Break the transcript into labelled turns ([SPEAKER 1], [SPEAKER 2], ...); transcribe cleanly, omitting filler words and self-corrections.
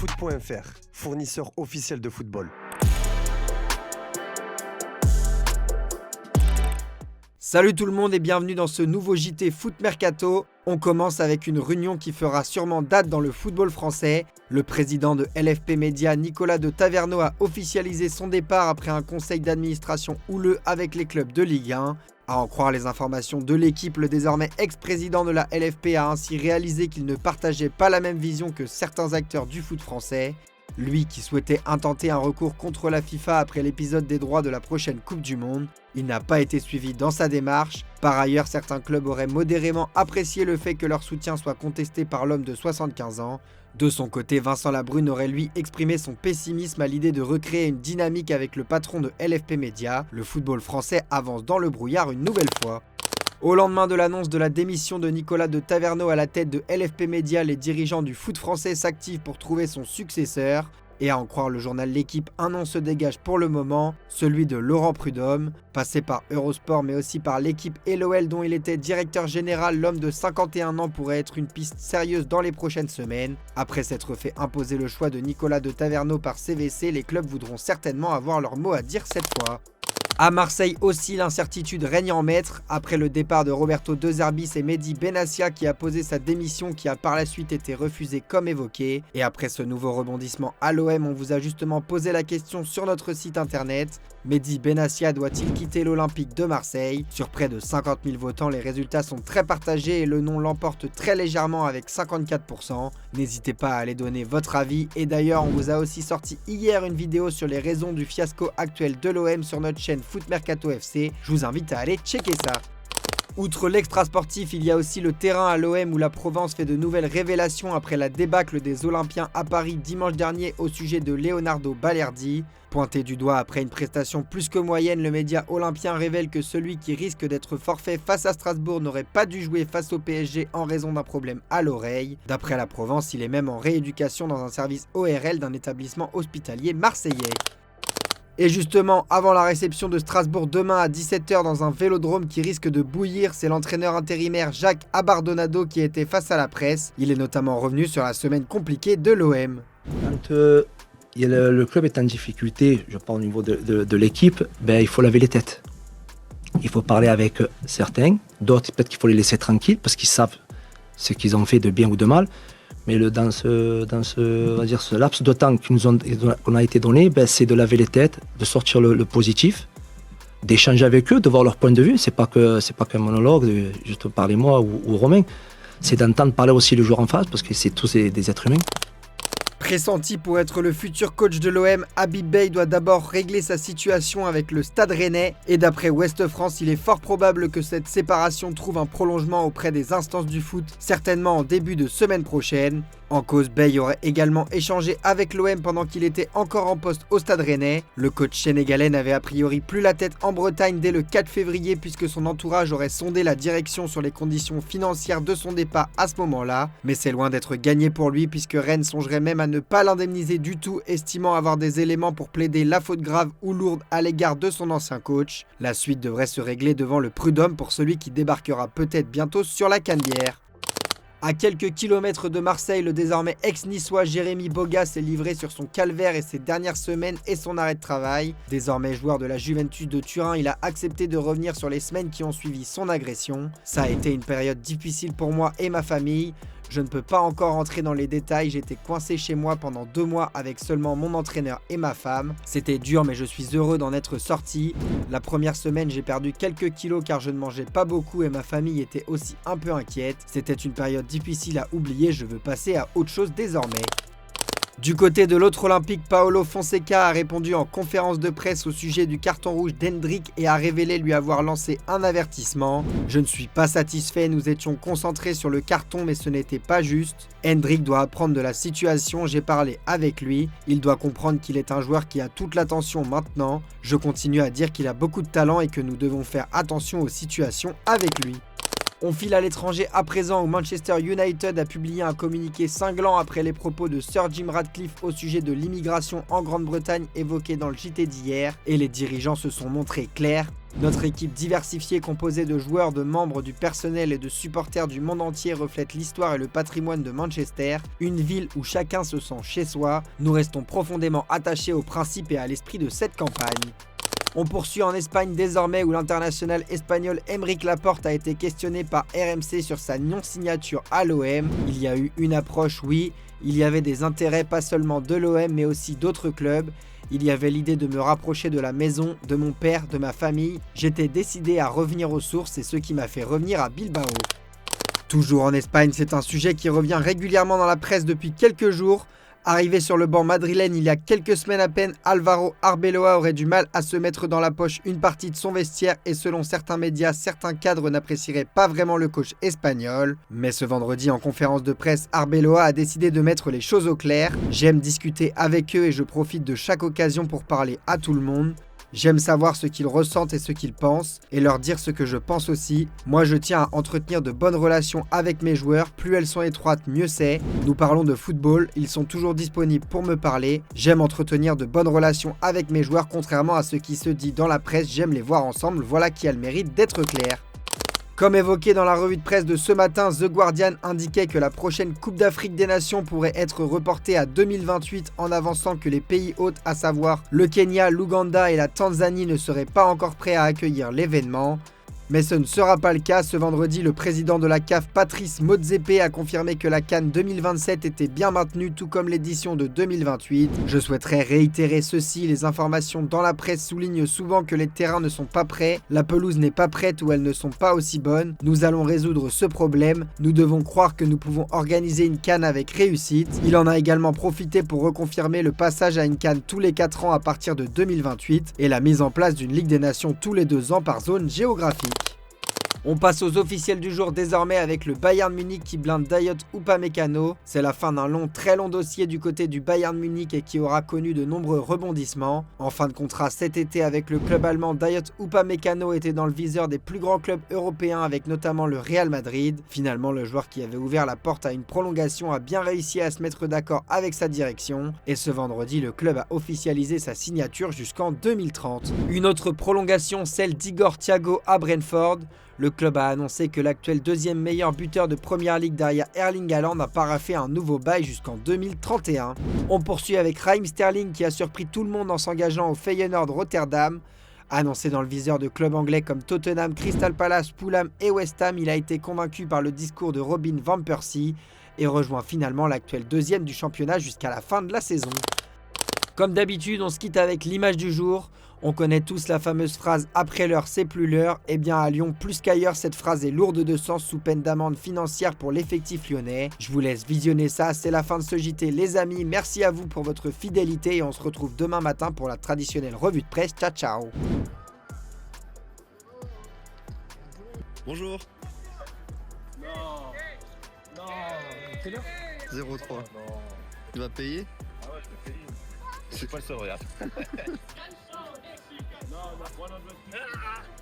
[SPEAKER 1] Foot.fr, fournisseur officiel de football.
[SPEAKER 2] Salut tout le monde et bienvenue dans ce nouveau JT Foot Mercato. On commence avec une réunion qui fera sûrement date dans le football français. Le président de LFP Média, Nicolas de Taverneau, a officialisé son départ après un conseil d'administration houleux avec les clubs de Ligue 1. À en croire les informations de l'équipe, le désormais ex-président de la LFP a ainsi réalisé qu'il ne partageait pas la même vision que certains acteurs du foot français. Lui qui souhaitait intenter un recours contre la FIFA après l'épisode des droits de la prochaine Coupe du Monde, il n'a pas été suivi dans sa démarche. Par ailleurs, certains clubs auraient modérément apprécié le fait que leur soutien soit contesté par l'homme de 75 ans. De son côté, Vincent Labrune aurait lui exprimé son pessimisme à l'idée de recréer une dynamique avec le patron de LFP Média. Le football français avance dans le brouillard une nouvelle fois. Au lendemain de l'annonce de la démission de Nicolas de Taverneau à la tête de LFP Média, les dirigeants du foot français s'activent pour trouver son successeur. Et à en croire le journal L'Équipe, un nom se dégage pour le moment, celui de Laurent Prudhomme. Passé par Eurosport mais aussi par l'Équipe et l'OL dont il était directeur général, l'homme de 51 ans pourrait être une piste sérieuse dans les prochaines semaines. Après s'être fait imposer le choix de Nicolas de Taverneau par CVC, les clubs voudront certainement avoir leur mot à dire cette fois. À Marseille aussi, l'incertitude règne en maître après le départ de Roberto De Zerbi et Mehdi Benassia qui a posé sa démission qui a par la suite été refusée comme évoqué. Et après ce nouveau rebondissement à l'OM, on vous a justement posé la question sur notre site internet. Mehdi Benassia doit-il quitter l'Olympique de Marseille? Sur près de 50 000 votants, les résultats sont très partagés et le nom l'emporte très légèrement avec 54%. N'hésitez pas à aller donner votre avis. Et d'ailleurs, on vous a aussi sorti hier une vidéo sur les raisons du fiasco actuel de l'OM sur notre chaîne Foot Mercato FC. Je vous invite à aller checker ça. Outre l'extra sportif, il y a aussi le terrain à l'OM où la Provence fait de nouvelles révélations après la débâcle des Olympiens à Paris dimanche dernier au sujet de Leonardo Balerdi. Pointé du doigt après une prestation plus que moyenne, le média olympien révèle que celui qui risque d'être forfait face à Strasbourg n'aurait pas dû jouer face au PSG en raison d'un problème à l'oreille. D'après la Provence, il est même en rééducation dans un service ORL d'un établissement hospitalier marseillais. Et justement, avant la réception de Strasbourg demain à 17h dans un vélodrome qui risque de bouillir, c'est l'entraîneur intérimaire Jacques Abardonado qui était face à la presse. Il est notamment revenu sur la semaine compliquée de l'OM.
[SPEAKER 3] Quand le club est en difficulté, je parle au niveau de l'équipe, il faut laver les têtes. Il faut parler avec certains, d'autres peut-être qu'il faut les laisser tranquilles parce qu'ils savent ce qu'ils ont fait de bien ou de mal. Mais dans ce laps de temps qu'on a été donné, c'est de laver les têtes, de sortir le positif, d'échanger avec eux, de voir leur point de vue. C'est pas qu'un monologue, je te parlais moi ou Romain. C'est d'entendre parler aussi le joueur en face parce que c'est tous des êtres humains.
[SPEAKER 2] Pressenti pour être le futur coach de l'OM, Habib Beye doit d'abord régler sa situation avec le Stade Rennais. Et d'après Ouest France, il est fort probable que cette séparation trouve un prolongement auprès des instances du foot, certainement en début de semaine prochaine. En cause, Beye aurait également échangé avec l'OM pendant qu'il était encore en poste au Stade Rennais. Le coach sénégalais n'avait a priori plus la tête en Bretagne dès le 4 février puisque son entourage aurait sondé la direction sur les conditions financières de son départ à ce moment-là. Mais c'est loin d'être gagné pour lui puisque Rennes songerait même à ne pas l'indemniser du tout, estimant avoir des éléments pour plaider la faute grave ou lourde à l'égard de son ancien coach. La suite devrait se régler devant le prud'homme pour celui qui débarquera peut-être bientôt sur la Canebière. À quelques kilomètres de Marseille, le désormais ex-niçois Jérémy Boga s'est livré sur son calvaire et ses dernières semaines et son arrêt de travail. Désormais joueur de la Juventus de Turin, il a accepté de revenir sur les semaines qui ont suivi son agression. Ça a été une période difficile pour moi et ma famille. Je ne peux pas encore entrer dans les détails, j'étais coincé chez moi pendant 2 mois avec seulement mon entraîneur et ma femme. C'était dur mais je suis heureux d'en être sorti. La première semaine j'ai perdu quelques kilos car je ne mangeais pas beaucoup et ma famille était aussi un peu inquiète. C'était une période difficile à oublier, je veux passer à autre chose désormais. Du côté de l'autre Olympique, Paolo Fonseca a répondu en conférence de presse au sujet du carton rouge d'Hendrick et a révélé lui avoir lancé un avertissement. Je ne suis pas satisfait, nous étions concentrés sur le carton mais ce n'était pas juste. Hendrick doit apprendre de la situation, j'ai parlé avec lui. Il doit comprendre qu'il est un joueur qui a toute l'attention maintenant. Je continue à dire qu'il a beaucoup de talent et que nous devons faire attention aux situations avec lui. On file à l'étranger à présent où Manchester United a publié un communiqué cinglant après les propos de Sir Jim Ratcliffe au sujet de l'immigration en Grande-Bretagne évoqués dans le JT d'hier et les dirigeants se sont montrés clairs. Notre équipe diversifiée composée de joueurs, de membres du personnel et de supporters du monde entier reflète l'histoire et le patrimoine de Manchester, une ville où chacun se sent chez soi. Nous restons profondément attachés aux principes et à l'esprit de cette campagne. On poursuit en Espagne désormais où l'international espagnol Aymeric Laporte a été questionné par RMC sur sa non-signature à l'OM. Il y a eu une approche, oui, il y avait des intérêts pas seulement de l'OM mais aussi d'autres clubs. Il y avait l'idée de me rapprocher de la maison, de mon père, de ma famille. J'étais décidé à revenir aux sources, c'est ce qui m'a fait revenir à Bilbao. Toujours en Espagne, c'est un sujet qui revient régulièrement dans la presse depuis quelques jours. Arrivé sur le banc madrilène il y a quelques semaines à peine, Álvaro Arbeloa aurait du mal à se mettre dans la poche une partie de son vestiaire et selon certains médias, certains cadres n'apprécieraient pas vraiment le coach espagnol. Mais ce vendredi en conférence de presse, Arbeloa a décidé de mettre les choses au clair. J'aime discuter avec eux et je profite de chaque occasion pour parler à tout le monde. J'aime savoir ce qu'ils ressentent et ce qu'ils pensent, et leur dire ce que je pense aussi. Moi je tiens à entretenir de bonnes relations avec mes joueurs, plus elles sont étroites, mieux c'est. Nous parlons de football, ils sont toujours disponibles pour me parler. J'aime entretenir de bonnes relations avec mes joueurs, contrairement à ce qui se dit dans la presse, j'aime les voir ensemble, voilà qui a le mérite d'être clair. Comme évoqué dans la revue de presse de ce matin, The Guardian indiquait que la prochaine Coupe d'Afrique des Nations pourrait être reportée à 2028 en avançant que les pays hôtes, à savoir le Kenya, l'Ouganda et la Tanzanie, ne seraient pas encore prêts à accueillir l'événement. Mais ce ne sera pas le cas. Ce vendredi, le président de la CAF, Patrice Motsepe, a confirmé que la CAN 2027 était bien maintenue, tout comme l'édition de 2028. Je souhaiterais réitérer ceci, les informations dans la presse soulignent souvent que les terrains ne sont pas prêts, la pelouse n'est pas prête ou elles ne sont pas aussi bonnes. Nous allons résoudre ce problème. Nous devons croire que nous pouvons organiser une CAN avec réussite. Il en a également profité pour reconfirmer le passage à une CAN tous les 4 ans à partir de 2028 et la mise en place d'une Ligue des Nations tous les 2 ans par zone géographique. On passe aux officiels du jour désormais avec le Bayern Munich qui blinde Dayot Upamecano. C'est la fin d'un très long dossier du côté du Bayern Munich et qui aura connu de nombreux rebondissements. En fin de contrat cet été avec le club allemand, Dayot Upamecano était dans le viseur des plus grands clubs européens avec notamment le Real Madrid. Finalement, le joueur qui avait ouvert la porte à une prolongation a bien réussi à se mettre d'accord avec sa direction. Et ce vendredi, le club a officialisé sa signature jusqu'en 2030. Une autre prolongation, celle d'Igor Thiago à Brentford. Le club a annoncé que l'actuel deuxième meilleur buteur de Premier League derrière Erling Haaland a paraphé un nouveau bail jusqu'en 2031. On poursuit avec Raheem Sterling qui a surpris tout le monde en s'engageant au Feyenoord Rotterdam. Annoncé dans le viseur de clubs anglais comme Tottenham, Crystal Palace, Fulham et West Ham, il a été convaincu par le discours de Robin van Persie et rejoint finalement l'actuel deuxième du championnat jusqu'à la fin de la saison. Comme d'habitude, on se quitte avec l'image du jour. On connaît tous la fameuse phrase « Après l'heure, c'est plus l'heure ». Eh bien à Lyon, plus qu'ailleurs, cette phrase est lourde de sens sous peine d'amende financière pour l'effectif lyonnais. Je vous laisse visionner ça, c'est la fin de ce JT les amis. Merci à vous pour votre fidélité et on se retrouve demain matin pour la traditionnelle revue de presse. Ciao ciao.
[SPEAKER 1] Bonjour.
[SPEAKER 4] Non. Quelle heure
[SPEAKER 1] 0,3. Tu vas payer?
[SPEAKER 4] Ah ouais, je peux payer. C'est pas ça, regarde. Non, 100.